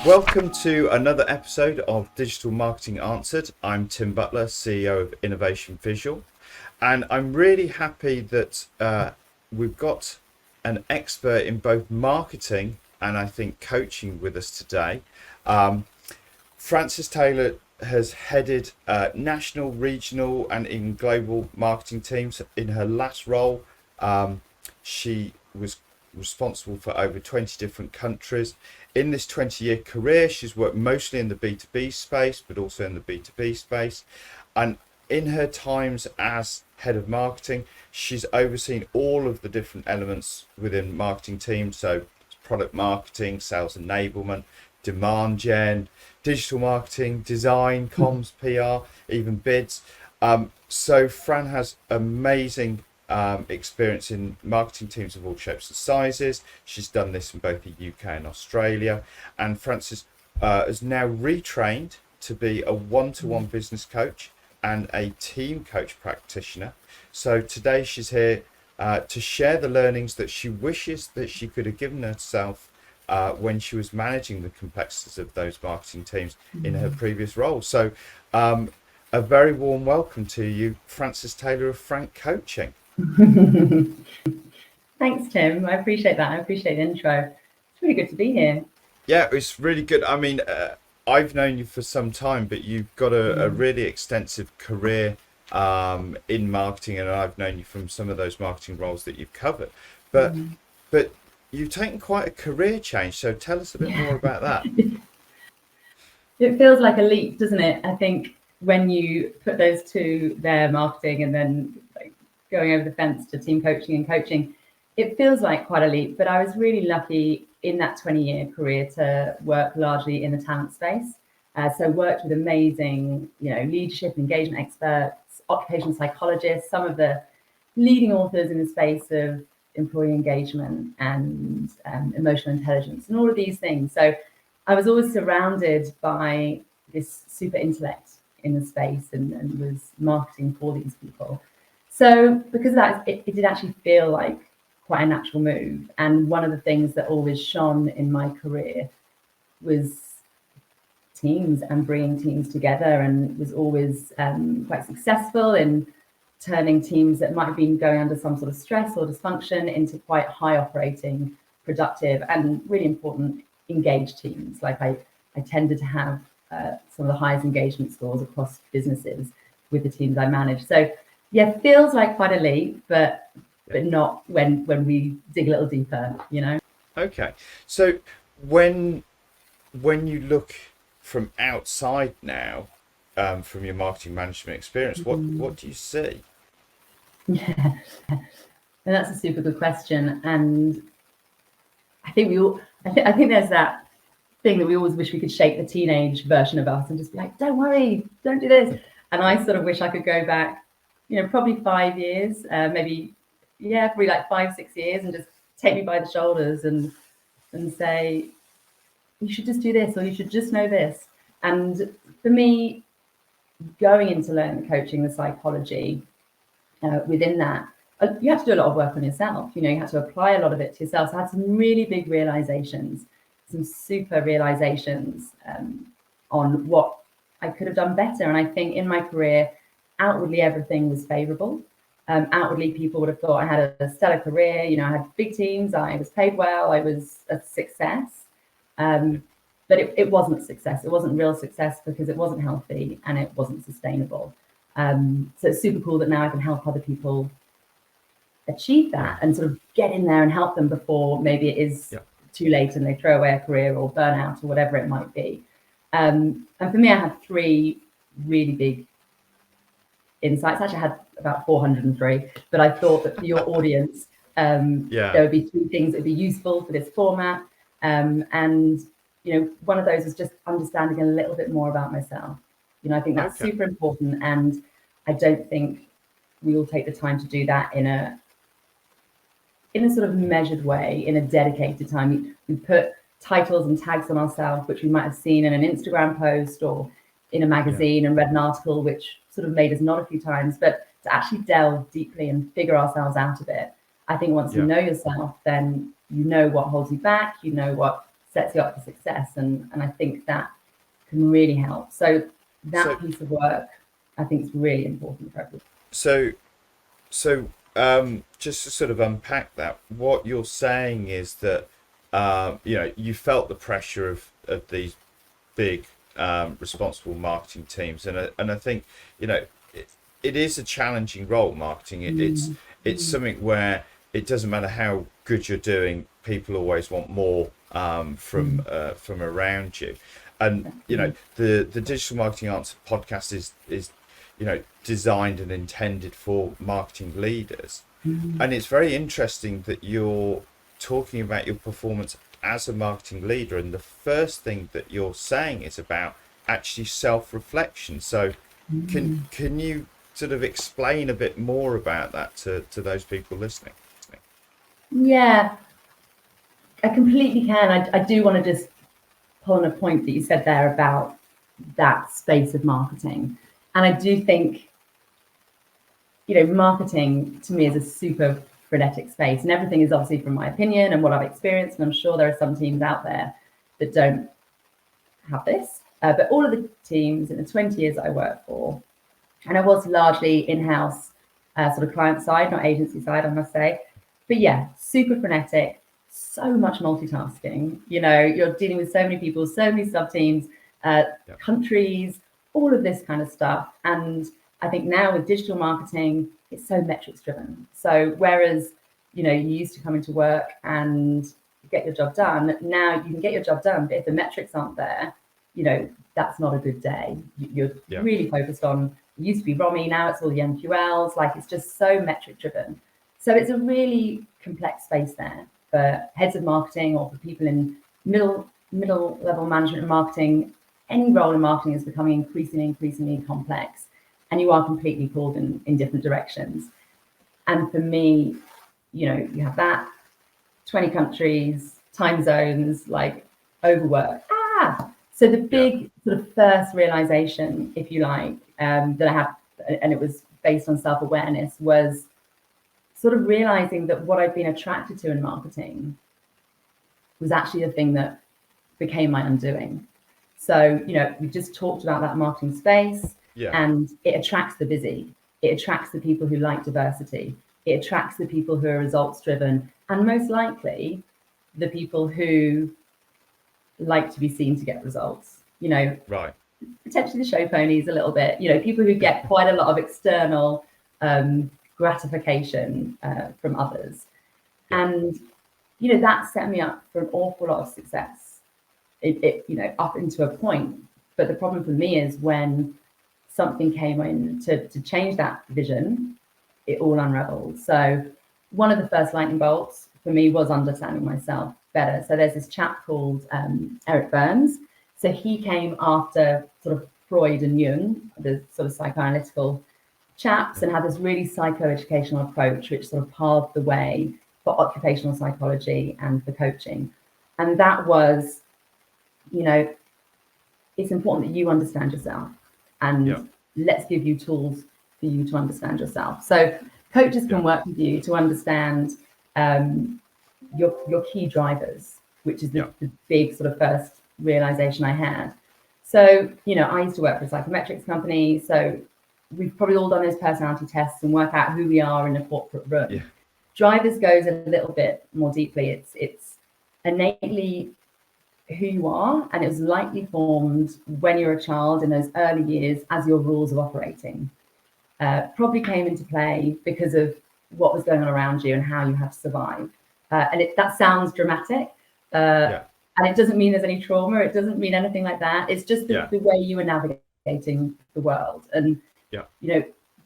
Welcome to another episode of Digital Marketing Answered. I'm Tim Butler, CEO of Innovation Visual, and I'm really happy that we've got an expert in both marketing and I think coaching with us today. Frances Taylor has headed national, regional, and even global marketing teams. In her last role, she was responsible for over 20 different countries. In this 20-year career, she's worked mostly in the B2B space, but also in the B2B space. And in her times as head of marketing, she's overseen all of the different elements within marketing teams. So product marketing, sales enablement, demand gen, digital marketing, design, comms, PR, even bids. So Fran has amazing experience in marketing teams of all shapes and sizes. She's done this in both the UK and Australia. And Frances is now retrained to be a one-to-one business coach and a team coach practitioner. So today she's here to share the learnings that she wishes that she could have given herself when she was managing the complexities of those marketing teams in her previous role. So a very warm welcome to you, Frances Taylor of Frank Coaching. Thanks, Tim. I appreciate that. I appreciate the intro. It's really good to be here. Yeah, it's really good. I mean, I've known you for some time, but you've got a really extensive career in marketing, and I've known you from some of those marketing roles that you've covered. But you've taken quite a career change. So tell us a bit more about that. It feels like a leap, doesn't it? I think when you put those two there, marketing and then going over the fence to team coaching and coaching, it feels like quite a leap. But I was really lucky in that 20-year career to work largely in the talent space. So worked with amazing, leadership and engagement experts, occupational psychologists, some of the leading authors in the space of employee engagement and emotional intelligence and all of these things. So I was always surrounded by this super intellect in the space and was marketing for these people. So because of that, it did actually feel like quite a natural move. And one of the things that always shone in my career was teams and bringing teams together, and was always quite successful in turning teams that might have been going under some sort of stress or dysfunction into quite high operating, productive, and really important engaged teams. Like I tended to have some of the highest engagement scores across businesses with the teams I managed. So yeah, feels like quite a leap, but not when we dig a little deeper, Okay, so when you look from outside now, from your marketing management experience, what do you see? Yeah, and that's a super good question. And I think I think there's that thing that we always wish we could shake the teenage version of us and just be like, don't worry, don't do this. And I sort of wish I could go back, probably 5 years, probably like 5-6 years, and just take me by the shoulders and say, you should just do this, or you should just know this. And for me, going into learning coaching, the psychology within that, you have to do a lot of work on yourself. You have to apply a lot of it to yourself. So I had some really big realizations, some super realizations on what I could have done better. And I think in my career, outwardly everything was favorable. Outwardly, people would have thought I had a stellar career. I had big teams, I was paid well, I was a success. But it wasn't a success. It wasn't real success because it wasn't healthy and it wasn't sustainable. So it's super cool that now I can help other people achieve that and sort of get in there and help them before maybe it is too late and they throw away a career or burn out or whatever it might be. And for me, I had 3 really big insights. Actually, I had about 403, but I thought that for your audience, there would be 3 things that would be useful for this format. And one of those is just understanding a little bit more about myself. I think that's super important, and I don't think we all take the time to do that in a sort of measured way, in a dedicated time. We put titles and tags on ourselves, which we might have seen in an Instagram post or in a magazine and read an article, which sort of made us nod a few times. But to actually delve deeply and figure ourselves out a bit, I think once you know yourself, then you know what holds you back, you know what sets you up for success. And I think that can really help. So that piece of work, I think, is really important for everyone. So just to sort of unpack that, what you're saying is that you felt the pressure of these big responsible marketing teams, and I think it is a challenging role, marketing. It's something where it doesn't matter how good you're doing, people always want more from around you. And the Digital Marketing Answer podcast is designed and intended for marketing leaders. And it's very interesting that you're talking about your performance as a marketing leader, and the first thing that you're saying is about actually self-reflection. So can you sort of explain a bit more about that to those people listening? Yeah, I completely can. I do want to just pull on a point that you said there about that space of marketing. And I do think, marketing to me is a super frenetic space, and everything is obviously from my opinion and what I've experienced. And I'm sure there are some teams out there that don't have this, but all of the teams in the 20 years that I worked for, and I was largely in-house, sort of client side, not agency side, I must say. But yeah, super frenetic, so much multitasking. You're dealing with so many people, so many sub-teams, countries, all of this kind of stuff. And I think now with digital marketing, it's so metrics driven. So whereas, you used to come into work and get your job done, now you can get your job done, but if the metrics aren't there, that's not a good day. You're really focused on, it used to be ROMI, now it's all the MQLs, like it's just so metric driven. So it's a really complex space there for heads of marketing or for people in middle level management and marketing. Any role in marketing is becoming increasingly complex, and you are completely pulled in different directions. And for me, you have that 20 countries, time zones, like overwork. So the big sort of first realization, if you like, that I had, and it was based on self-awareness, was sort of realizing that what I'd been attracted to in marketing was actually the thing that became my undoing. So, we just talked about that marketing space, and it attracts the busy. It attracts the people who like diversity. It attracts the people who are results driven, and most likely the people who like to be seen to get results, Right. Potentially the show ponies a little bit, people who get quite a lot of external gratification from others. And, that set me up for an awful lot of success, up into a point. But the problem for me is when something came in to change that vision, it all unraveled. So one of the first lightning bolts for me was understanding myself better. So there's this chap called Eric Burns. So he came after sort of Freud and Jung, the sort of psychoanalytical chaps, and had this really psychoeducational approach, which sort of paved the way for occupational psychology and for coaching. And that was, it's important that you understand yourself, and let's give you tools for you to understand yourself. So coaches can work with you to understand your key drivers, which is the big sort of first realization I had. So, I used to work for a psychometrics company. So we've probably all done those personality tests and work out who we are in a corporate room. Yeah. Drivers goes a little bit more deeply. It's innately who you are, and it was likely formed when you're a child in those early years as your rules of operating. Probably came into play because of what was going on around you and how you had to survive. And that sounds dramatic. And it doesn't mean there's any trauma. It doesn't mean anything like that. It's just the way you were navigating the world. And,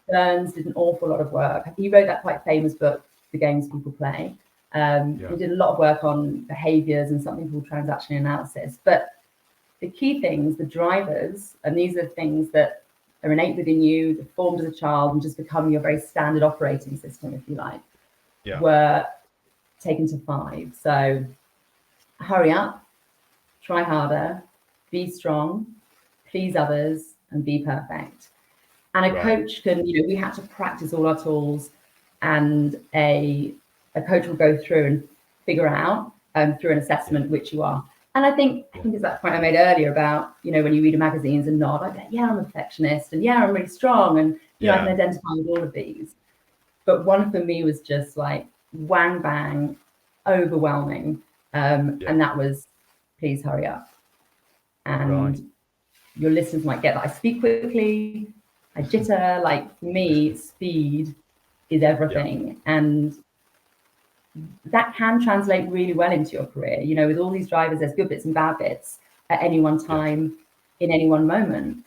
Burns did an awful lot of work. He wrote that quite famous book, The Games People Play. He did a lot of work on behaviors and something called transaction analysis. But the key things, the drivers, and these are things that are innate within you, that formed as a child and just become your very standard operating system, if you like, were taken to 5. So hurry up, try harder, be strong, please others, and be perfect. And a coach can, we had to practice all our tools, and a coach will go through and figure out through an assessment which you are And I think it's that point I made earlier about, when you read magazines and nod, I go, yeah, I'm a perfectionist, and yeah, I'm really strong, and I can identify with all of these. But one for me was just like whang bang, overwhelming, and that was, please hurry up. And your listeners might get that I speak quickly, I jitter. Like, for me, speed is everything, and that can translate really well into your career. With all these drivers, there's good bits and bad bits at any one time, in any one moment.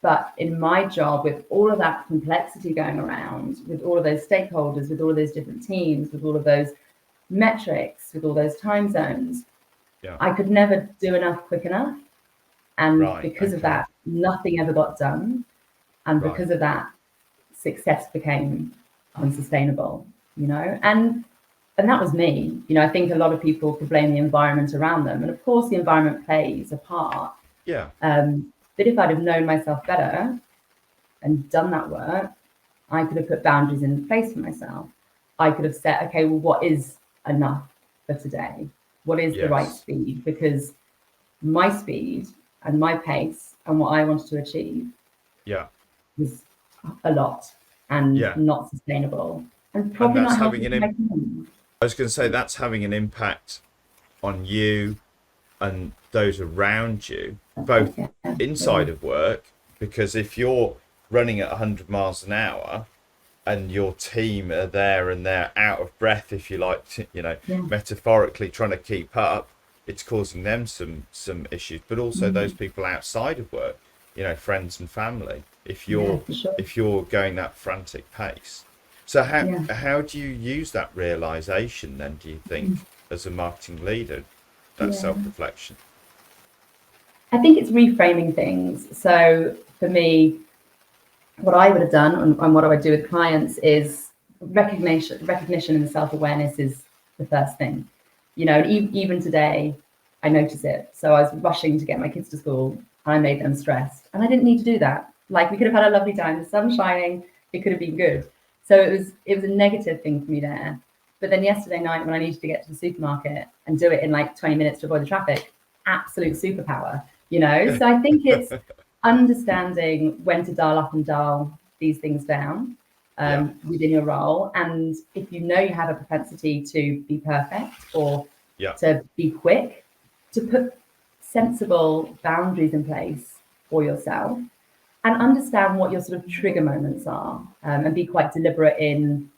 But in my job, with all of that complexity going around, with all of those stakeholders, with all of those different teams, with all of those metrics, with all those time zones, I could never do enough quick enough. And because of that, nothing ever got done. And because of that, success became unsustainable, and that was me. I think a lot of people could blame the environment around them, and of course the environment plays a part. But if I'd have known myself better and done that work, I could have put boundaries in place for myself. I could have said, okay, well, what is enough for today? What is the right speed? Because my speed and my pace and what I wanted to achieve was a lot and not sustainable, and probably not having I was going to say, that's having an impact on you and those around you, both inside of work, because if you're running at 100 miles an hour and your team are there and they're out of breath, if you like, metaphorically trying to keep up, it's causing them some issues. But also those people outside of work, friends and family, if you're going that frantic pace. So how do you use that realization then, do you think, as a marketing leader, that self-reflection? I think it's reframing things. So for me, what I would have done and what I would do with clients is recognition and self-awareness is the first thing. Even today, I notice it. So I was rushing to get my kids to school, and I made them stressed, and I didn't need to do that. Like, we could have had a lovely time, the sun's shining, it could have been good. So it was a negative thing for me there. But then yesterday night, when I needed to get to the supermarket and do it in like 20 minutes to avoid the traffic, absolute superpower, So I think it's understanding when to dial up and dial these things down within your role. And if you have a propensity to be perfect or to be quick, to put sensible boundaries in place for yourself and understand what your sort of trigger moments are, and be quite deliberate in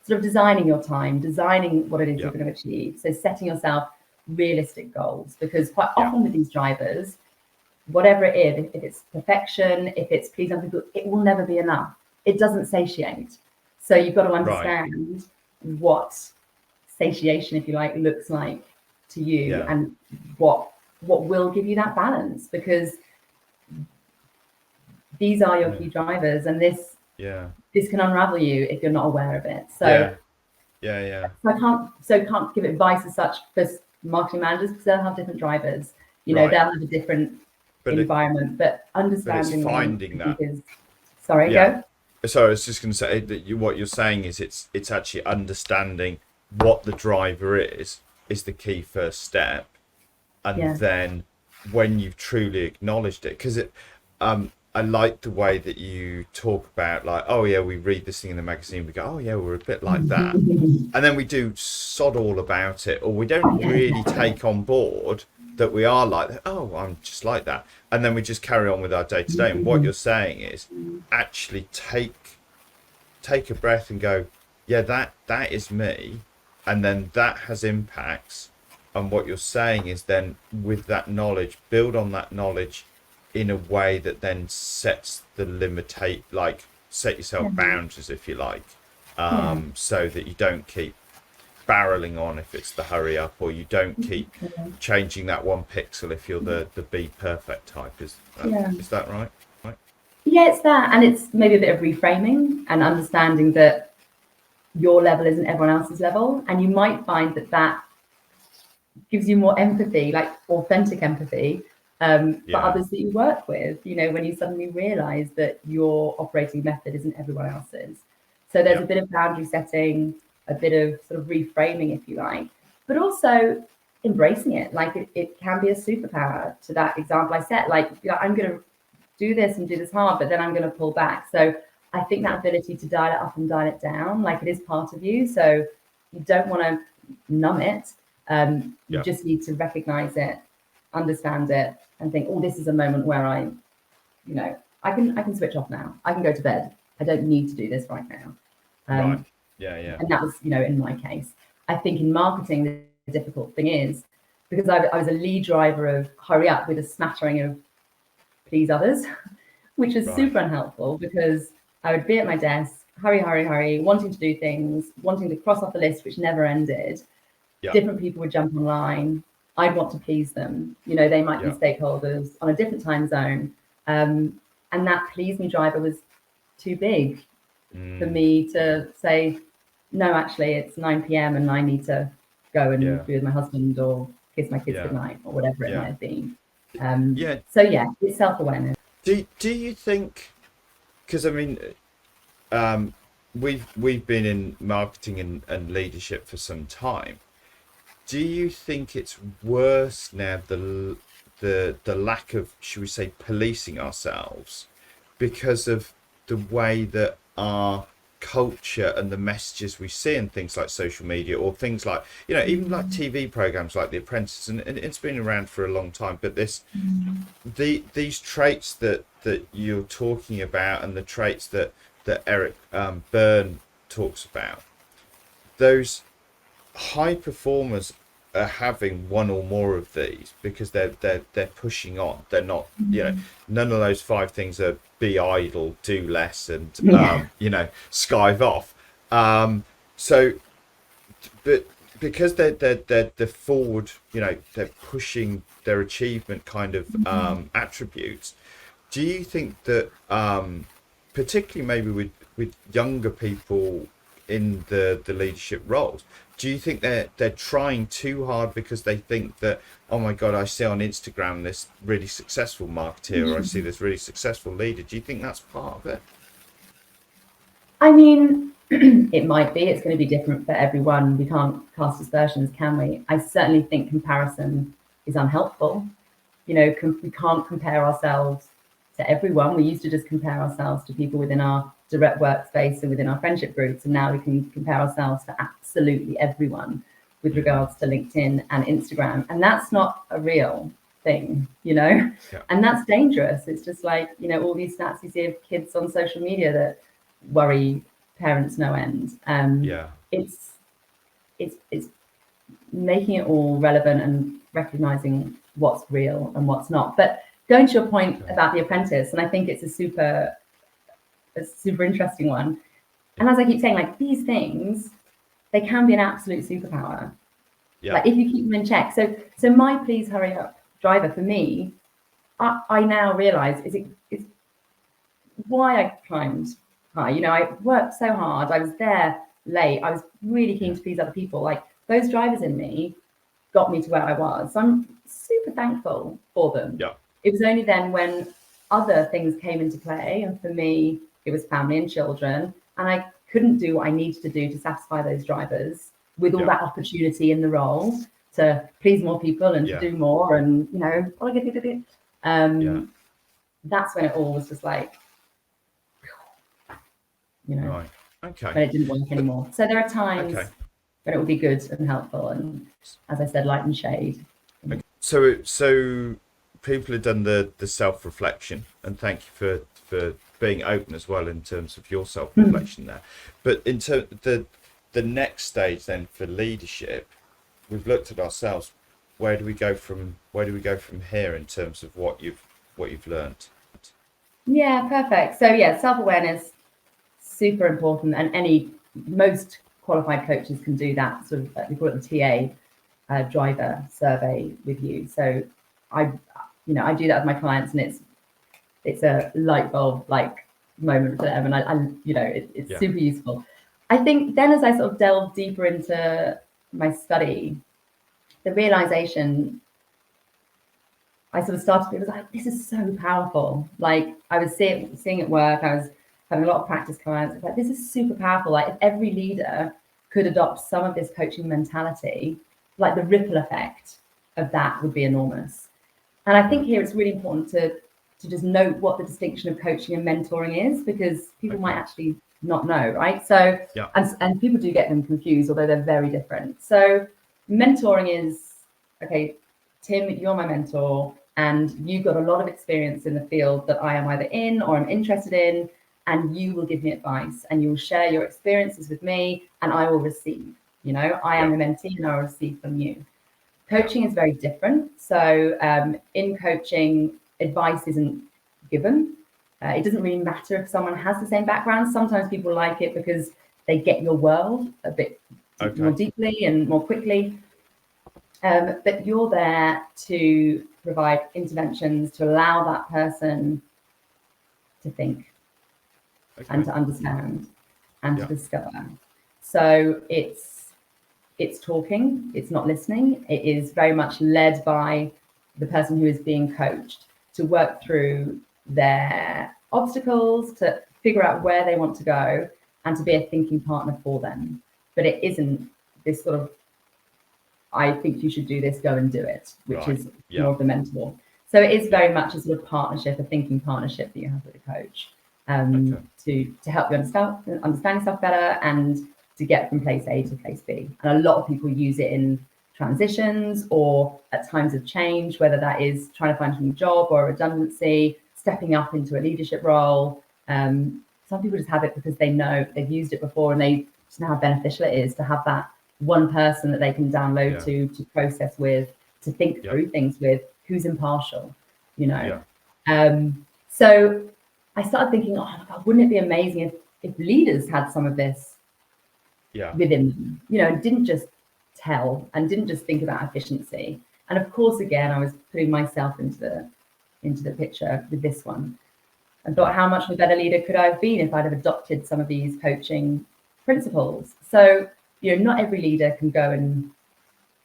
sort of designing your time, designing what it is you're going to achieve. So setting yourself realistic goals, because quite often with these drivers, whatever it is, if it's perfection, if it's pleasing other people, it will never be enough. It doesn't satiate. So you've got to understand what satiation, if you like, looks like to you, and what will give you that balance, because these are your key drivers, and this can unravel you if you're not aware of it. So I can't give advice as such for marketing managers, because they'll have different drivers. They'll have a different environment, but understanding finding that. Go. So I was just going to say that what you're saying is it's actually understanding what the driver is the key first step, and then when you've truly acknowledged it, because I like the way that you talk about, like, oh yeah, we read this thing in the magazine, we go, oh yeah, we're a bit like that, and then we do sod all about it, or we don't really take on board that we are like that. Oh, I'm just like that, and then we just carry on with our day to day. And what you're saying is actually take a breath and go, yeah, that is me, and then that has impacts. And what you're saying is then, with that knowledge, build on that knowledge in a way that then sets the set yourself boundaries, if you like, so that you don't keep barreling on if it's the hurry up, or you don't keep changing that one pixel if you're the be perfect type. Is that right? Yeah, it's that, and it's maybe a bit of reframing and understanding that your level isn't everyone else's level, and you might find that gives you more empathy, like authentic empathy, for others that you work with, when you suddenly realize that your operating method isn't everyone else's. So there's a bit of boundary setting, a bit of sort of reframing, if you like, but also embracing it. Like it can be a superpower to that example I set. Like, I'm going to do this and do this hard, but then I'm going to pull back. So I think that ability to dial it up and dial it down, like, it is part of you. So you don't want to numb it. You just need to recognize it, understand it, and think, oh, this is a moment where I can switch off now. I can go to bed. I don't need to do this right now. Right. Yeah. And that was, in my case. I think in marketing, the difficult thing is, because I was a lead driver of hurry up with a smattering of please others, which is super unhelpful, because I would be at my desk, hurry, wanting to do things, wanting to cross off the list, which never ended. Different people would jump online. I'd want to please them. They might be stakeholders on a different time zone. And that please me driver was too big for me to say, no, actually it's 9 p.m. and I need to go and be with my husband or kiss my kids goodnight or whatever it might have been. So it's self-awareness. Do you think, because I mean, we've been in marketing and leadership for some time. Do you think it's worse now, the lack of, should we say, policing ourselves because of the way that our culture and the messages we see in things like social media, or things like, even like TV programs like The Apprentice, and it's been around for a long time, but these traits that you're talking about, and the traits that Eric Byrne talks about, those high performers are having one or more of these because they're pushing on. They're not, none of those 5 things are be idle, do less, and skive off. So, but because they're forward, they're pushing their achievement kind of attributes. Do you think that, particularly maybe with younger people in the leadership roles, do you think they're trying too hard because they think that, oh my God, I see on Instagram this really successful marketer, or I see this really successful leader? Do you think that's part of it? I mean, it might be. It's going to be different for everyone. We can't cast aspersions, can we? I certainly think comparison is unhelpful. We can't compare ourselves to everyone. We used to just compare ourselves to people within our direct workspace and within our friendship groups, and now we can compare ourselves to absolutely everyone with regards to LinkedIn and Instagram, and that's not a real thing, and that's dangerous. It's just like, all these stats you see of kids on social media that worry parents no end. It's making it all relevant and recognizing what's real and what's not. But going to your point about The Apprentice, and I think it's a super interesting one. And as I keep saying, like, these things, they can be an absolute superpower. Like, if you keep them in check. So my please hurry up driver, for me, I now realize it's why I climbed high. I worked so hard. I was there late. I was really keen to please other people. Like, those drivers in me got me to where I was. So I'm super thankful for them. It was only then when other things came into play, and for me, it was family and children, and I couldn't do what I needed to do to satisfy those drivers with all that opportunity in the role to please more people and to do more, and that's when it all was just like, Right. Okay. when it didn't work anymore. So there are times when it would be good and helpful, and, as I said, light and shade. Okay. So people have done the self-reflection, and thank you for being open as well in terms of your self-reflection there. But in terms the next stage then for leadership, we've looked at ourselves. Where do we go from here in terms of what you've learned? Yeah, perfect. So self-awareness, super important, and most qualified coaches can do that. Sort of, we call it the TA driver survey with you. So I do that with my clients, and it's a light bulb like moment for them, and it's super useful. I think then, as I sort of delve deeper into my study, the realization I sort of started, it was like, this is so powerful. Like, I was seeing it work. I was having a lot of practice clients. I was like, this is super powerful. Like, if every leader could adopt some of this coaching mentality, like the ripple effect of that would be enormous. And I think here it's really important to just note what the distinction of coaching and mentoring is, because people might actually not know, right? So, and people do get them confused, although they're very different. So mentoring is, okay, Tim, you're my mentor, and you've got a lot of experience in the field that I am either in or I'm interested in, and you will give me advice and you will share your experiences with me, and I will receive. You know, I am the mentee and I will receive from you. Coaching is very different. So in coaching, advice isn't given. It doesn't really matter if someone has the same background. Sometimes people like it because they get your world a bit more deeply and more quickly. But you're there to provide interventions to allow that person to think and to understand and to discover. So it's talking, it's not listening. It is very much led by the person who is being coached to work through their obstacles, to figure out where they want to go, and to be a thinking partner for them. But it isn't this sort of, I think you should do this, go and do it, which is more of the mentor. So it is very much a sort of partnership, a thinking partnership that you have with a coach, to help you understand yourself better and to get from place A to place B. And a lot of people use it in transitions or at times of change, whether that is trying to find a new job or a redundancy, stepping up into a leadership role. Some people just have it because they know they've used it before and they just know how beneficial it is to have that one person that they can download to process with, to think through things with, who's impartial, you know. So I started thinking, oh my God, wouldn't it be amazing if leaders had some of this within them, you know, and didn't just tell and didn't just think about efficiency. And of course, again, I was putting myself into the picture with this one and thought, how much of a better leader could I have been if I'd have adopted some of these coaching principles? So, you know, not every leader can go and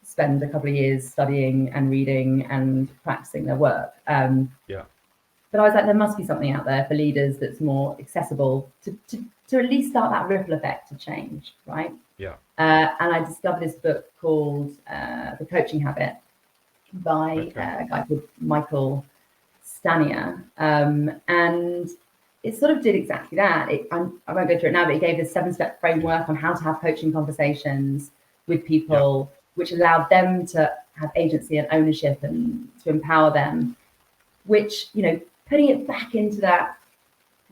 spend a couple of years studying and reading and practicing their work. But I was like, there must be something out there for leaders that's more accessible to at least start that ripple effect to change, right? And I discovered this book called The Coaching Habit by a guy called Michael Stanier. And it sort of did exactly that. I won't go through it now, but he gave this 7-step framework on how to have coaching conversations with people, which allowed them to have agency and ownership and to empower them, which, you know, putting it back into that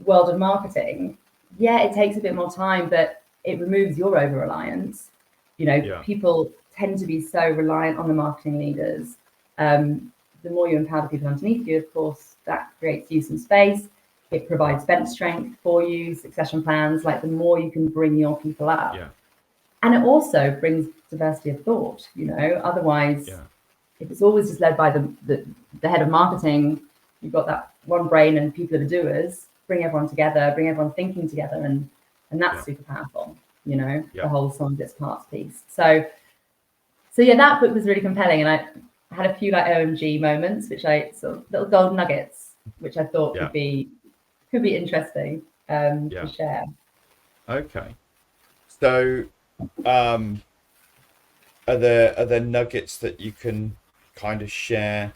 world of marketing, it takes a bit more time, but it removes your over-reliance. You know, people tend to be so reliant on the marketing leaders. The more you empower the people underneath you, of course, that creates you some space. It provides bench strength for you, succession plans, like the more you can bring your people up. And it also brings diversity of thought, you know, otherwise, if it's always just led by the head of marketing, you've got that one brain and people are the doers, bring everyone together, bring everyone thinking together, and that's super powerful, you know, the whole sum of its parts piece. So that book was really compelling, and I had a few like OMG moments, which I sort of little gold nuggets, which I thought could be interesting to share. Okay. So are there nuggets that you can kind of share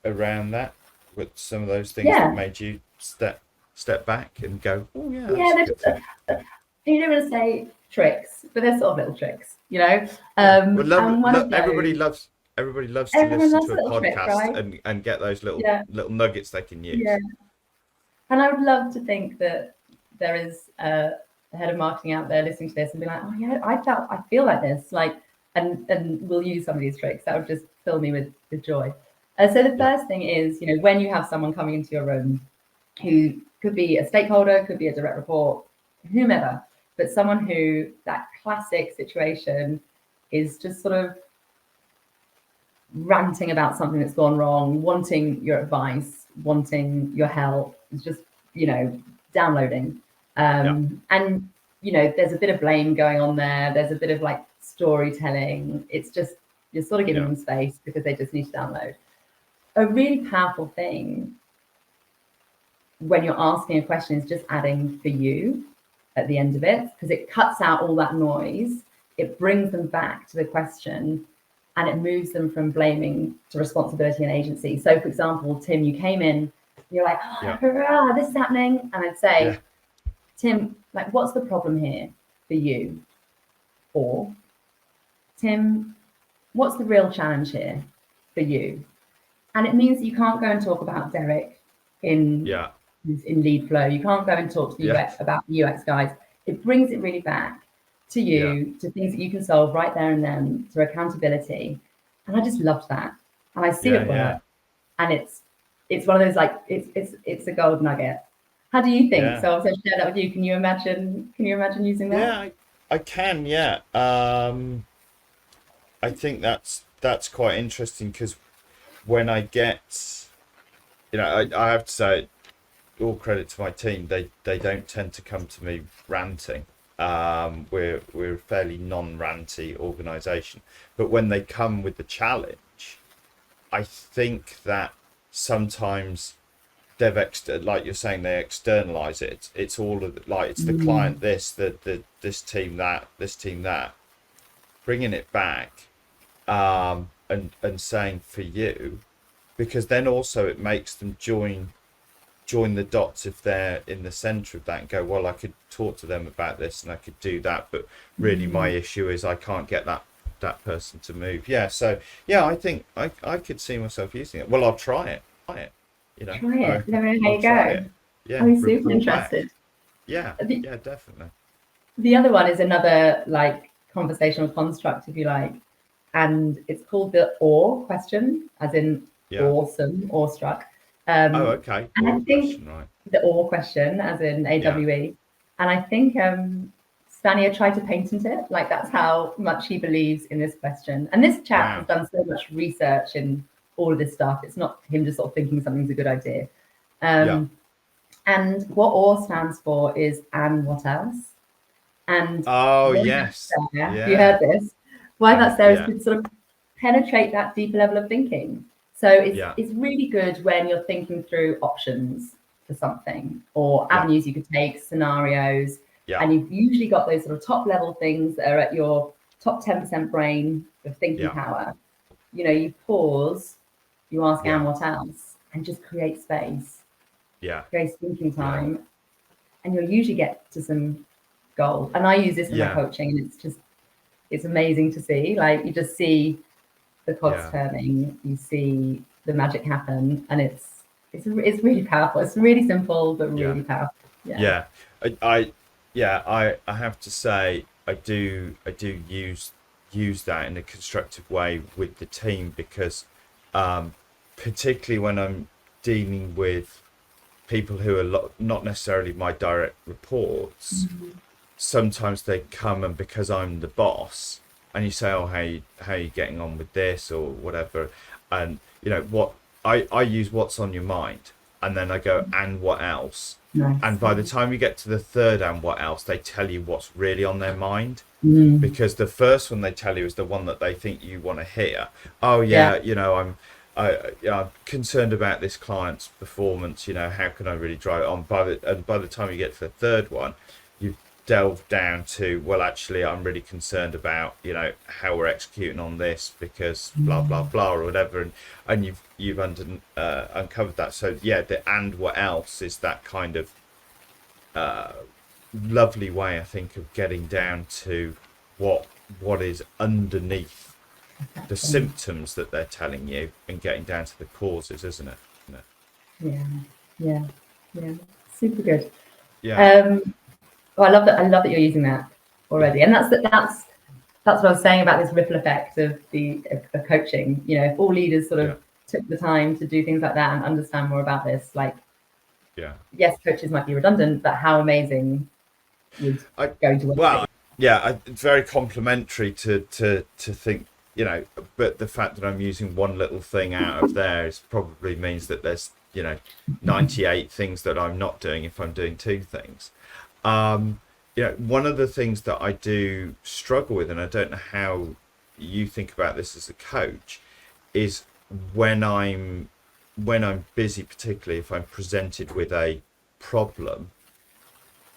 around that, with some of those things that made you step back and go, oh you don't want to say tricks, but they're sort of little tricks, you know. Everybody loves to listen to a podcast, trick, right? and get those little nuggets they can use. And I would love to think that there is a head of marketing out there listening to this and be like, oh yeah, I feel like this, like, and we'll use some of these tricks. That would just fill me with joy. So the first thing is, you know, when you have someone coming into your room who could be a stakeholder, could be a direct report, whomever, but someone who, that classic situation, is just sort of ranting about something that's gone wrong, wanting your advice, wanting your help, just, you know, downloading. And, you know, there's a bit of blame going on there. There's a bit of like storytelling. It's just, you're sort of giving them space because they just need to download. A really powerful thing when you're asking a question is just adding for you at the end of it, because it cuts out all that noise. It brings them back to the question and it moves them from blaming to responsibility and agency. So, for example, Tim, you came in, you're like, oh, hurrah, this is happening. And I'd say, Tim, like, what's the problem here for you? Or, Tim, what's the real challenge here for you? And it means that you can't go and talk about Derek in lead flow. You can't go and talk to the UX about the UX guys. It brings it really back to you, to things that you can solve right there and then, through accountability. And I just loved that. And I see it work. And it's one of those, like, it's a gold nugget. How do you think? So I'll share that with you. Can you imagine using that? Yeah, I can, I think that's quite interesting, because when I get, I have to say, all credit to my team, they don't tend to come to me ranting. We're a fairly non-ranty organization, but when they come with the challenge, I think that sometimes like you're saying, they externalize it. It's all of it's the client this, this team that, bringing it back, and saying for you, because then also it makes them join the dots if they're in the center of that, and go, well, I could talk to them about this and I could do that, but really my issue is I can't get that person to move. So I think I could see myself using it. Well, I'll try it. Try it. Let me know how you go. I'm super interested. Yeah, definitely. The other one is another, like, conversational construct, if you like, and it's called the or question, as in awesome, awestruck. Okay. And I think the or question, as in AWE, and I think Spanier tried to patent it. Like, that's how much he believes in this question. And this chap has done so much research in all of this stuff. It's not him just sort of thinking something's a good idea. And what OR stands for is and what else? And you heard this. Why that's there is to sort of penetrate that deeper level of thinking. So it's really good when you're thinking through options for something, or avenues you could take, scenarios, and you've usually got those sort of top level things that are at your top 10% brain of thinking power. You pause, you ask and what else, and just create space. Create thinking time, and you'll usually get to some gold. And I use this in my coaching, and it's amazing to see. Like, you just see the cogs turning, you see the magic happen, and it's really powerful. It's really simple, but really powerful. I have to say, I do use that in a constructive way with the team, because particularly when I'm dealing with people who are not necessarily my direct reports, sometimes they come, and because I'm the boss, and you say, oh, how are you getting on with this or whatever, and what I use what's on your mind, and then I go, and what else? And by the time you get to the third and what else, they tell you what's really on their mind, because the first one they tell you is the one that they think you want to hear. Oh I'm concerned about this client's performance, how can I really drive it on? By the time you get to the third one, you've delved down to, well, actually, I'm really concerned about, how we're executing on this, because blah, blah, blah, or whatever. And you've uncovered that. So, the and what else is that kind of lovely way, I think, of getting down to what is underneath the symptoms that they're telling you, and getting down to the causes, isn't it? Yeah. Super good. I love that you're using that already, and that's what I was saying about this ripple effect of of coaching. If all leaders sort of took the time to do things like that and understand more about this, like, yes, coaches might be redundant, but how amazing would going to work? Well, it's very complimentary to think, but the fact that I'm using one little thing out of there probably means that there's 98 things that I'm not doing if I'm doing two things. One of the things that I do struggle with, and I don't know how you think about this as a coach, is when I'm busy, particularly if I'm presented with a problem,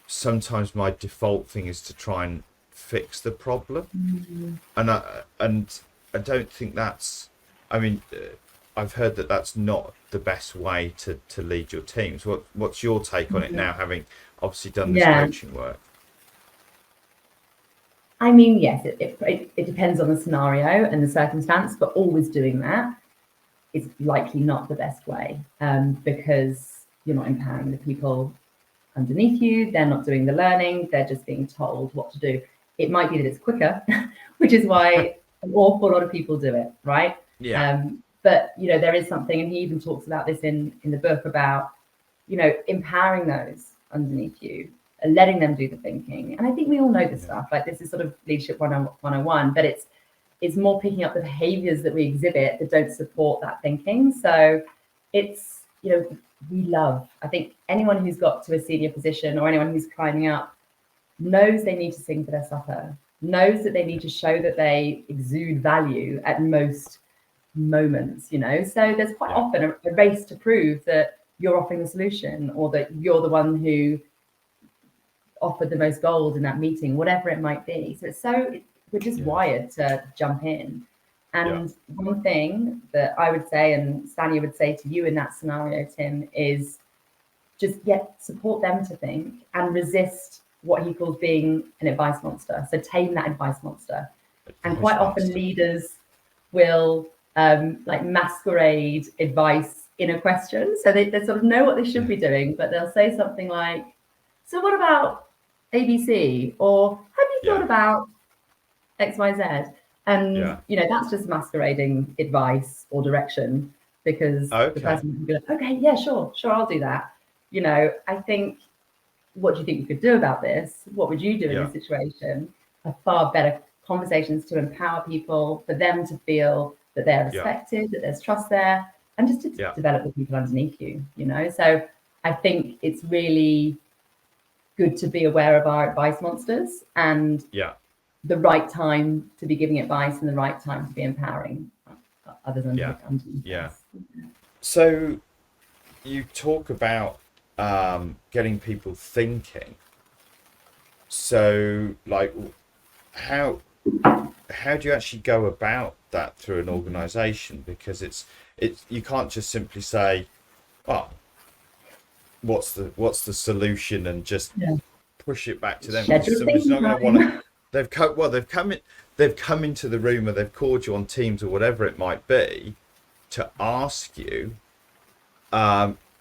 sometimes my default thing is to try and fix the problem. And don't think that's. I mean, I've heard that that's not the best way to lead your teams. What's your take on it now, having obviously done this Yeah. coaching work? I mean, yes, it depends on the scenario and the circumstance, but always doing that is likely not the best way, because you're not empowering the people underneath you. They're not doing the learning. They're just being told what to do. It might be that it's quicker, which is why an awful lot of people do it, right? Yeah, But there is something, and he even talks about this in the book about empowering those underneath you and letting them do the thinking. And I think we all know this stuff. Like, this is sort of leadership 101, but it's more picking up the behaviors that we exhibit that don't support that thinking. So it's, we love, I think anyone who's got to a senior position or anyone who's climbing up knows they need to sing for their supper, knows that they need to show that they exude value at most moments, So there's quite often a race to prove that you're offering the solution, or that you're the one who offered the most gold in that meeting, whatever it might be. So we're just wired to jump in. And one thing that I would say, and Stanya would say to you in that scenario, Tim, is just support them to think and resist what he calls being an advice monster. So tame that advice monster. And quite often leaders will like masquerade advice in a question. So they sort of know what they should be doing, but they'll say something like, so what about ABC? Or have you thought about XYZ? And that's just masquerading advice or direction, because the person can be like, okay, yeah, sure, I'll do that. I think, what do you think you could do about this? What would you do in this situation? Are far better conversations to empower people, for them to feel that they're respected, that there's trust there, and just to develop the people underneath you, So I think it's really good to be aware of our advice monsters, and the right time to be giving advice and the right time to be empowering others underneath us. So you talk about getting people thinking. So, like, how do you actually go about that through an organization? Because it's you can't just simply say, oh, what's the solution, and just push it back to them. Somebody's not going to want to. They've come into the room, or they've called you on Teams or whatever it might be to ask you.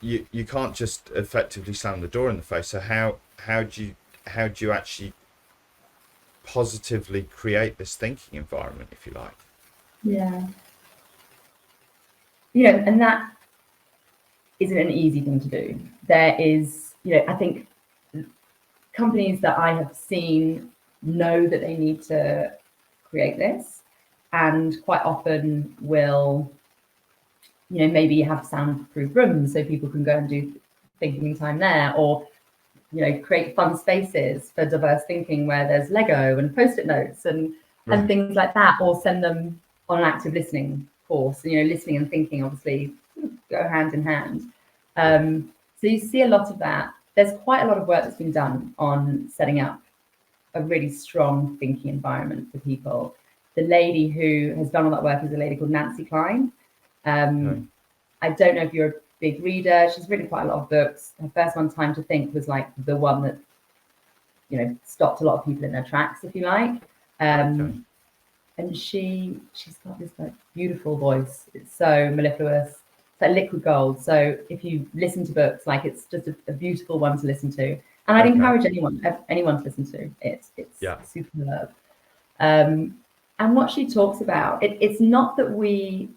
You can't just effectively slam the door in the face. So how do you actually positively create this thinking environment, if you like? Yeah. And that isn't an easy thing to do. There is, I think companies that I have seen know that they need to create this, and quite often will, maybe have soundproof rooms so people can go and do thinking time there, or create fun spaces for diverse thinking where there's Lego and post-it notes and things like that, or send them on an active listening course. Listening and thinking obviously go hand in hand. So you see a lot of that. There's quite a lot of work that's been done on setting up a really strong thinking environment for people. The lady who has done all that work is a lady called Nancy Klein. I don't know if you're a big reader. She's written quite a lot of books. Her first one, Time to Think, was like the one that stopped a lot of people in their tracks, if you like. And she's got this like beautiful voice. It's so mellifluous. It's like liquid gold. So if you listen to books, like, it's just a beautiful one to listen to. And I'd encourage anyone to listen to it. It's superb. And what she talks about, it's not that we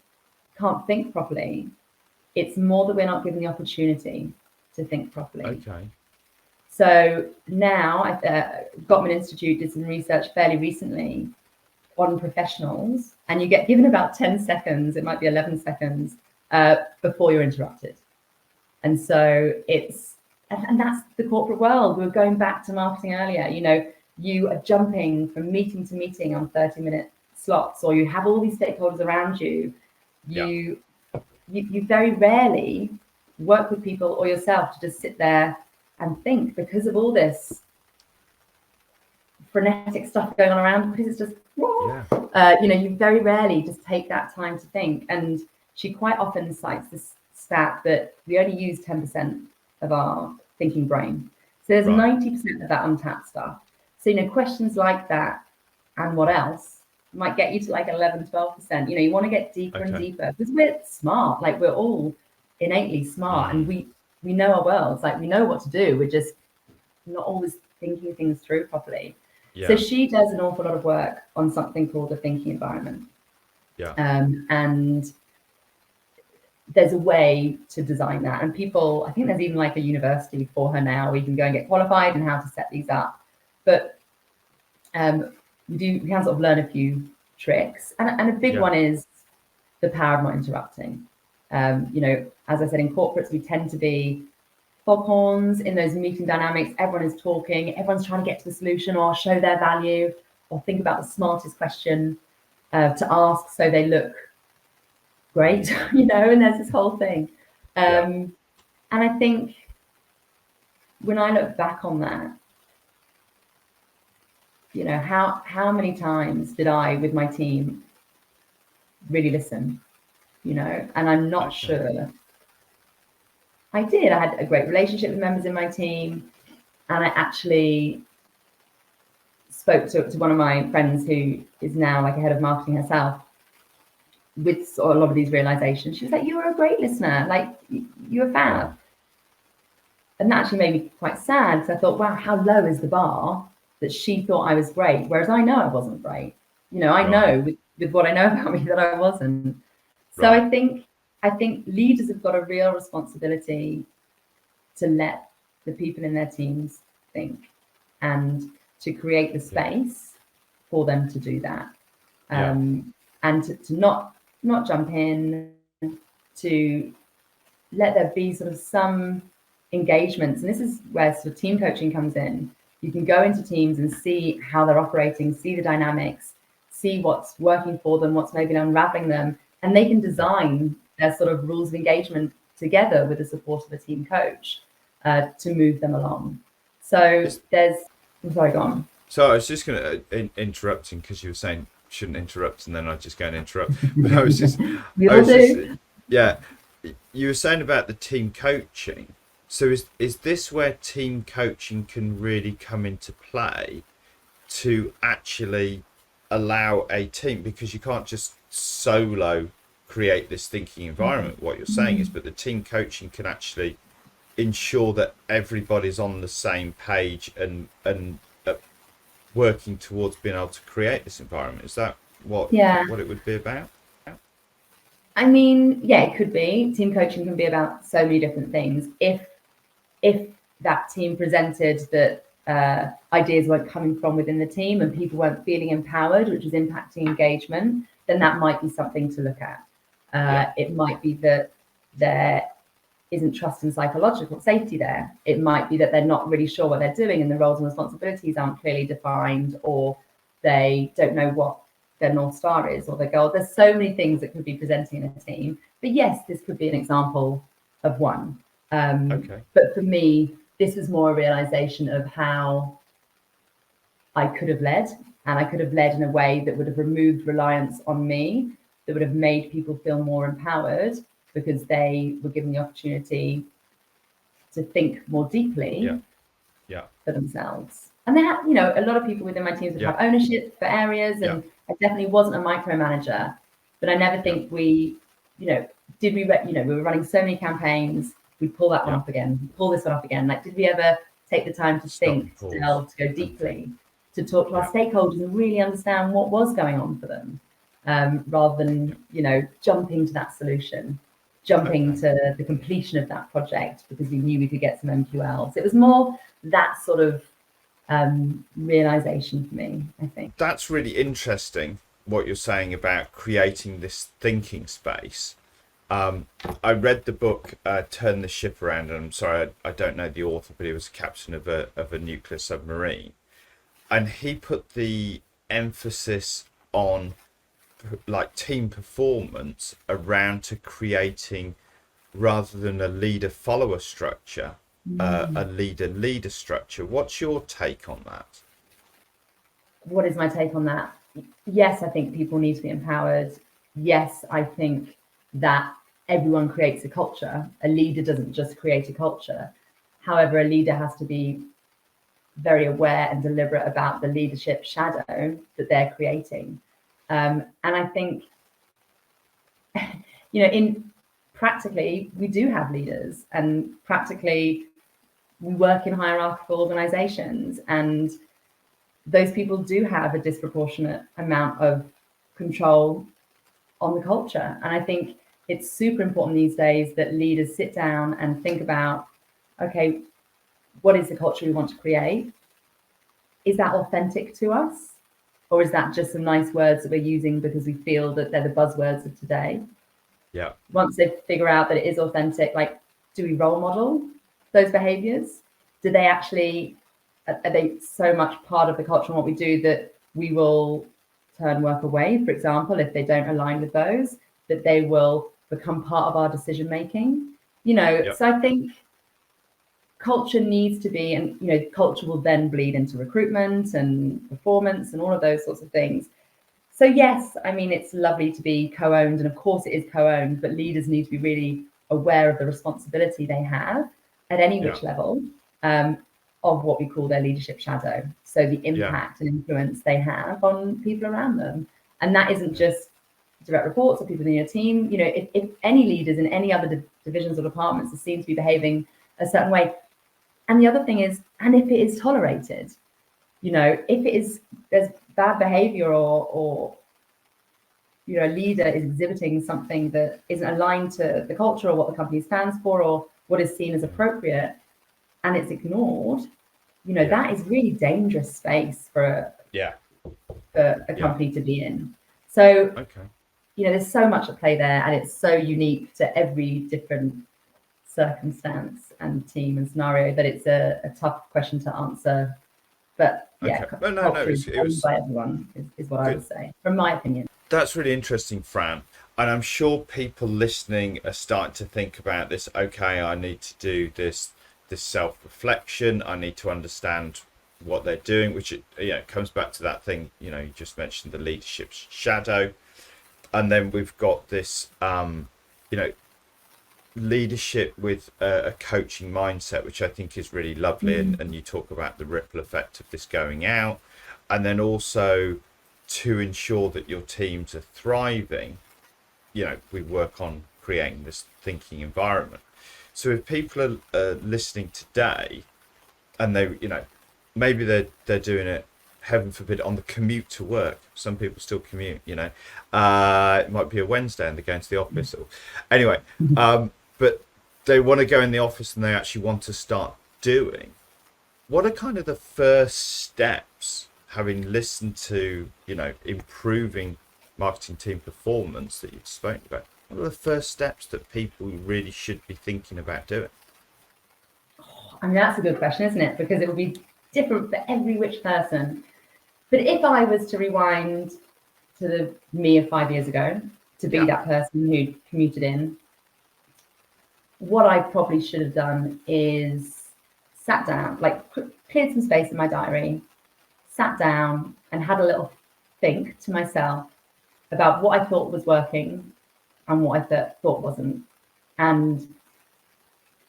can't think properly. It's more that we're not given the opportunity to think properly. So now, Gottman Institute did some research fairly recently on professionals, and you get given about 10 seconds, it might be 11 seconds, before you're interrupted. And so and that's the corporate world. We were going back to marketing earlier. You are jumping from meeting to meeting on 30-minute slots, or you have all these stakeholders around you. You very rarely work with people or yourself to just sit there and think, because of all this frenetic stuff going on around, because it's just, you very rarely just take that time to think. And she quite often cites this stat that we only use 10% of our thinking brain. So there's 90% of that untapped stuff. So, questions like that and what else might get you to like 11, 12%. You want to get deeper and deeper, because we're smart. Like, we're all innately smart, and we know our worlds. Like, we know what to do. We're just not always thinking things through properly. So she does an awful lot of work on something called a thinking environment. And there's a way to design that. And people, I think there's even like a university for her now where you can go and get qualified in how to set these up. But we can sort of learn a few tricks. And a big one is the power of not interrupting. As I said, in corporates, we tend to be foghorns in those meeting dynamics. Everyone is talking, everyone's trying to get to the solution or show their value or think about the smartest question to ask so they look great, and there's this whole thing. And I think when I look back on that, how many times did I, with my team, really listen, and I'm not sure I did. I had a great relationship with members in my team, and I actually spoke to one of my friends who is now like a head of marketing herself with sort of a lot of these realizations. She was like, "You were a great listener, like you were fab." And that actually made me quite sad, because I thought, wow, how low is the bar that she thought I was great, whereas I know I wasn't great. I know with what I know about me that I wasn't. So I think leaders have got a real responsibility to let the people in their teams think, and to create the space for them to do that. And to not jump in, to let there be sort of some engagements. And this is where sort of team coaching comes in. You can go into teams and see how they're operating, see the dynamics, see what's working for them, what's maybe unraveling them, and they can design their sort of rules of engagement together with the support of a team coach to move them along. So I'm sorry, go on. So I was just going to interrupting, because you were saying shouldn't interrupt, and then I just go and interrupt. But I was just, you were saying about the team coaching. So is this where team coaching can really come into play to actually allow a team, because you can't just solo create this thinking environment. What you're saying is, but the team coaching can actually ensure that everybody's on the same page and working towards being able to create this environment. Is that what it would be about? I mean, yeah, it could be. Team coaching can be about so many different things. If that team presented that ideas weren't coming from within the team and people weren't feeling empowered, which is impacting engagement, then that might be something to look at. It might be that there isn't trust and psychological safety there. It might be that they're not really sure what they're doing and the roles and responsibilities aren't clearly defined, or they don't know what their North Star is or their goal. There's so many things that could be presenting in a team. But yes, this could be an example of one. But for me, this was more a realization of how I could have led, and I could have led in a way that would have removed reliance on me, that would have made people feel more empowered because they were given the opportunity to think more deeply for themselves. And they had, a lot of people within my teams would have ownership for areas, and I definitely wasn't a micromanager, but I never think we were running so many campaigns, we pull that one off again, pull this one off again. Like, did we ever take the time to think, to delve, to go deeply, to talk to our stakeholders and really understand what was going on for them, rather than, jumping to that solution, jumping to the completion of that project because we knew we could get some MQLs. It was more that sort of realization for me, I think. That's really interesting, what you're saying about creating this thinking space. I read the book Turn the Ship Around, and I'm sorry, I don't know the author, but he was a captain of a nuclear submarine, and he put the emphasis on like team performance around to creating, rather than a leader-follower structure, a leader-leader structure. What's your take on that? what is my take on that? Yes, I think people need to be empowered. Yes, I think that everyone creates a culture. A leader doesn't just create a culture. However, a leader has to be very aware and deliberate about the leadership shadow that they're creating. And I think, in practically, we do have leaders, and practically we work in hierarchical organizations, and those people do have a disproportionate amount of control on the culture. And I think it's super important these days that leaders sit down and think about, okay, what is the culture we want to create? Is that authentic to us? Or is that just some nice words that we're using because we feel that they're the buzzwords of today? Yeah. Once they figure out that it is authentic, like, do we role model those behaviors? Do they actually, are they so much part of the culture and what we do that we will turn work away, for example, if they don't align with those, that they will become part of our decision making? So I think culture needs to be, and culture will then bleed into recruitment and performance and all of those sorts of things. So yes, I mean, it's lovely to be co-owned, and of course it is co-owned, but leaders need to be really aware of the responsibility they have at any which level, of what we call their leadership shadow. So the impact and influence they have on people around them. And that isn't just direct reports or people in your team. If any leaders in any other divisions or departments are seen to be behaving a certain way, and the other thing is, and if it is tolerated, if there's bad behavior, or a leader is exhibiting something that isn't aligned to the culture or what the company stands for or what is seen as appropriate, and it's ignored, that is really dangerous space for a company to be in. So, there's so much at play there, and it's so unique to every different circumstance and team and scenario that it's a tough question to answer. But culture is owned by everyone is what I would say, from my opinion. That's really interesting, Fran. And I'm sure people listening are starting to think about this. Okay, I need to do this self-reflection. I need to understand what they're doing, which comes back to that thing, you just mentioned, the leadership shadow. And then we've got this, leadership with a coaching mindset, which I think is really lovely. And you talk about the ripple effect of this going out, and then also to ensure that your teams are thriving, we work on creating this thinking environment. So if people are listening today, and they, maybe they're doing it, heaven forbid, on the commute to work. Some people still commute, it might be a Wednesday and they're going to the office. Anyway, but they want to go in the office and they actually want to start doing. What are kind of the first steps, having listened to, improving marketing team performance that you've spoken about? What are the first steps that people really should be thinking about doing? I mean, that's a good question, isn't it? Because it will be different for every which person. But if I was to rewind to the me of 5 years ago, to be that person who commuted in, what I probably should have done is sat down, cleared some space in my diary, sat down and had a little think to myself about what I thought was working and what I thought wasn't. And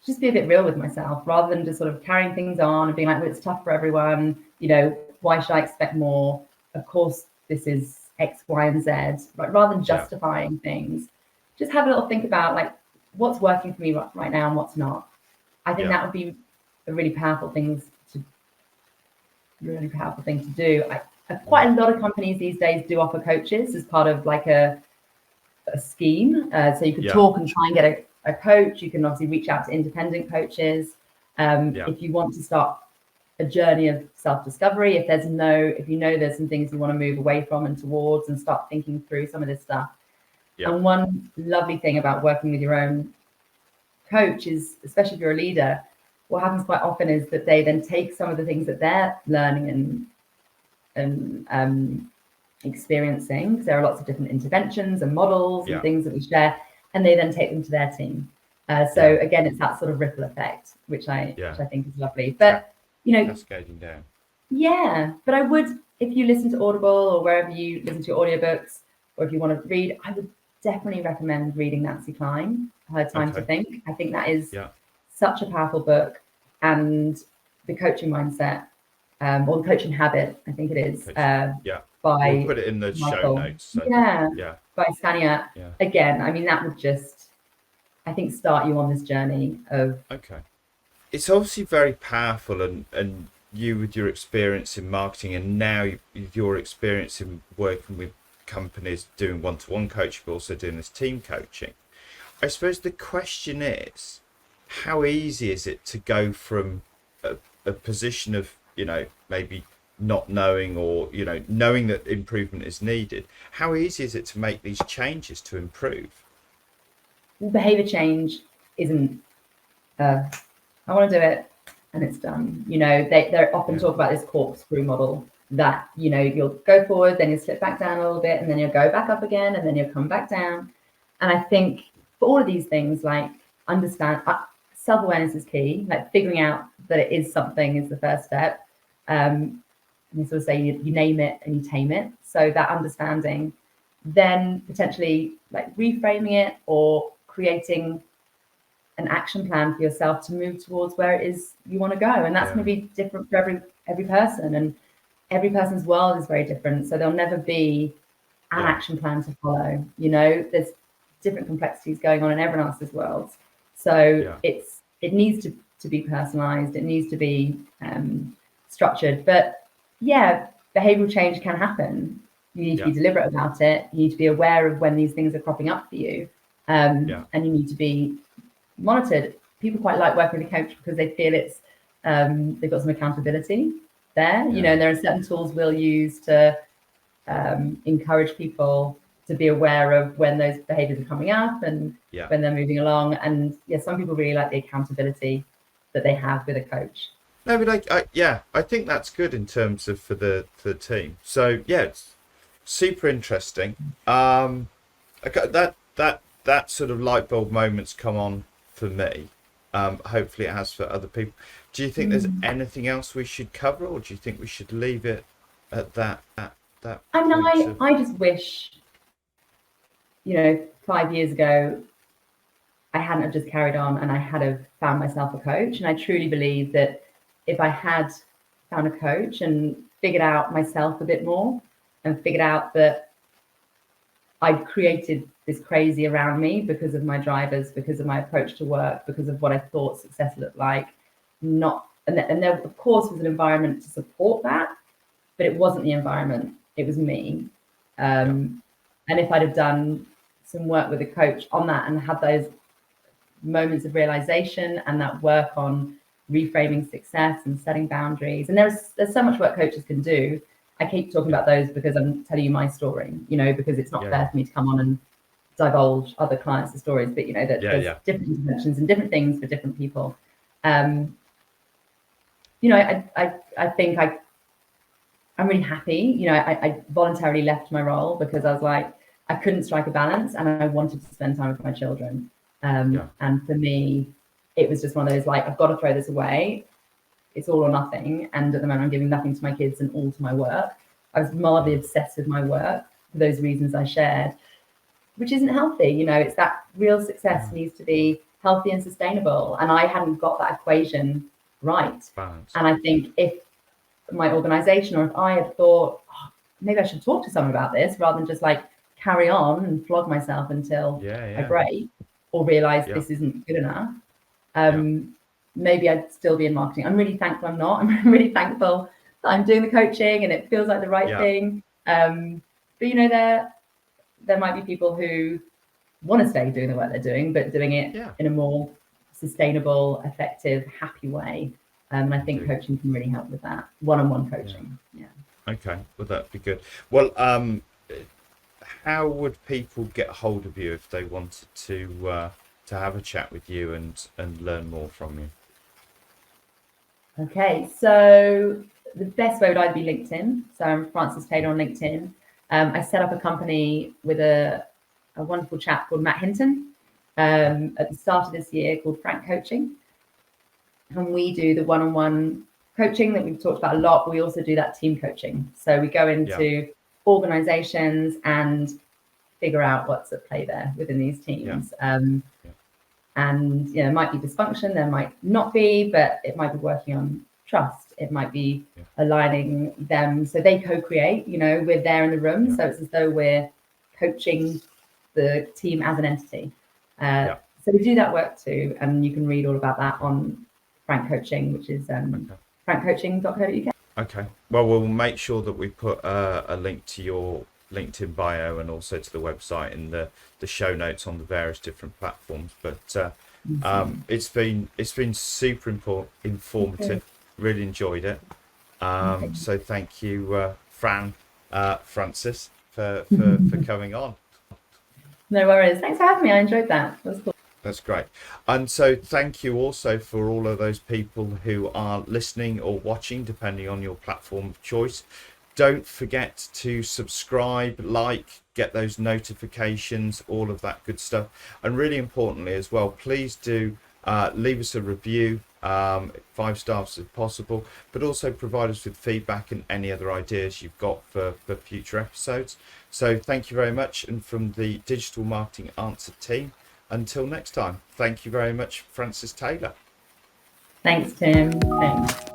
just be a bit real with myself, rather than just sort of carrying things on and being like, well, it's tough for everyone. Why should I expect more? Of course, this is X, Y, and Z. Rather than justifying things, just have a little think about what's working for me right now and what's not. I think that would be a really powerful thing to do. Quite a lot of companies these days do offer coaches as part of a scheme. So you could talk and try and get a coach. You can obviously reach out to independent coaches. If you want to start a journey of self-discovery, if there's some things you want to move away from and towards, and start thinking through some of this stuff. And one lovely thing about working with your own coach is, especially if you're a leader, what happens quite often is that they then take some of the things that they're learning and experiencing, because there are lots of different interventions and models and things that we share, and they then take them to their team. So again, it's that sort of ripple effect, which I think is lovely. But cascading down. But I would, if you listen to Audible or wherever you listen to your audiobooks, or if you want to read, I would definitely recommend reading Nancy Klein, Her Time to Think. I think that is such a powerful book. And The Coaching Mindset, or The Coaching Habit, I think it is, by we'll put it in the show notes. So by Stania. Yeah. Again, I mean, that would just, I think, start you on this journey of... It's obviously very powerful, and you, with your experience in marketing, and now your experience in working with companies doing one-to-one coaching, but also doing this team coaching. I suppose the question is, how easy is it to go from a position of, maybe not knowing, or, knowing that improvement is needed? How easy is it to make these changes to improve? Behavior change isn't, I want to do it and it's done. They often talk about this corkscrew model that, you'll go forward, then you slip back down a little bit, and then you'll go back up again, and then you'll come back down. And I think for all of these things, like, understand, self-awareness is key, like figuring out that it is something is the first step. And you sort of say you name it and you tame it. So that understanding, then potentially like reframing it or creating an action plan for yourself to move towards where it is you want to go. And that's going to be different for every person, and every person's world is very different. So there'll never be an action plan to follow. There's different complexities going on in everyone else's worlds. So it needs to be personalized. It needs to be structured. But behavioral change can happen. You need to be deliberate about it. You need to be aware of when these things are cropping up for you. And you need to be monitored. People quite like working with a coach because they feel it's they've got some accountability there. There are certain tools we'll use to encourage people to be aware of when those behaviors are coming up and when they're moving along. And some people really like the accountability that they have with a coach. No, but I think that's good in terms of for the team. So it's super interesting. That sort of light bulb moments come on for me. Hopefully it has for other people. Do you think there's anything else we should cover, or do you think we should leave it at that? I mean, I just wish, 5 years ago, I hadn't have just carried on and I had have found myself a coach. And I truly believe that if I had found a coach and figured out myself a bit more, and figured out that I'd created this crazy around me because of my drivers, because of my approach to work, because of what I thought success looked like, and there of course was an environment to support that, but it wasn't the environment, it was me. And if I'd have done some work with a coach on that and had those moments of realization and that work on reframing success and setting boundaries, and there's so much work coaches can do. I keep talking about those because I'm telling you my story, because it's not fair for me to come on and divulge other clients' stories, but that there's different interventions and different things for different people. I think I'm really happy. I voluntarily left my role because I was like, I couldn't strike a balance and I wanted to spend time with my children. And for me, it was just one of those, like, I've got to throw this away. It's all or nothing. And at the moment, I'm giving nothing to my kids and all to my work. I was mildly obsessed with my work for those reasons I shared, which isn't healthy. It's that real success needs to be healthy and sustainable. And I hadn't got that equation right. Balance. And I think if my organization, or if I had thought, maybe I should talk to someone about this rather than just like carry on and flog myself until I break or realize this isn't good enough. Maybe I'd still be in marketing. I'm really thankful I'm not. I'm really thankful that I'm doing the coaching and it feels like the right thing. But there might be people who want to stay doing the work they're doing, but doing it in a more sustainable, effective, happy way. And I think coaching can really help with that. One-on-one coaching. Okay, well, that'd be good. Well, how would people get hold of you if they wanted to have a chat with you and learn more from you? Okay, so the best way would either be LinkedIn. So I'm Frances Taylor on LinkedIn. I set up a company with a wonderful chap called Matt Hinton at the start of this year called Frank Coaching. And we do the one-on-one coaching that we've talked about a lot, but we also do that team coaching. So we go into organizations and figure out what's at play there within these teams. And there might be dysfunction, there might not be, but it might be working on trust. It might be aligning them so they co-create. We're there in the room, so it's as though we're coaching the team as an entity. So we do that work too, and you can read all about that on Frank Coaching, which is frankcoaching.co.uk. Okay. Well, we'll make sure that we put a link to your LinkedIn bio and also to the website in the show notes on the various different platforms. But it's been super informative. Really enjoyed it. So thank you, Frances, for coming on. No worries. Thanks for having me. I enjoyed that. That was cool. That's great. And so thank you also for all of those people who are listening or watching, depending on your platform of choice. Don't forget to subscribe, get those notifications, all of that good stuff. And really importantly as well, please do leave us a review, 5 stars if possible, but also provide us with feedback and any other ideas you've got for future episodes. So thank you very much. And from the Digital Marketing Answer team, until next time, thank you very much, Frances Taylor. Thanks, Tim. Thanks.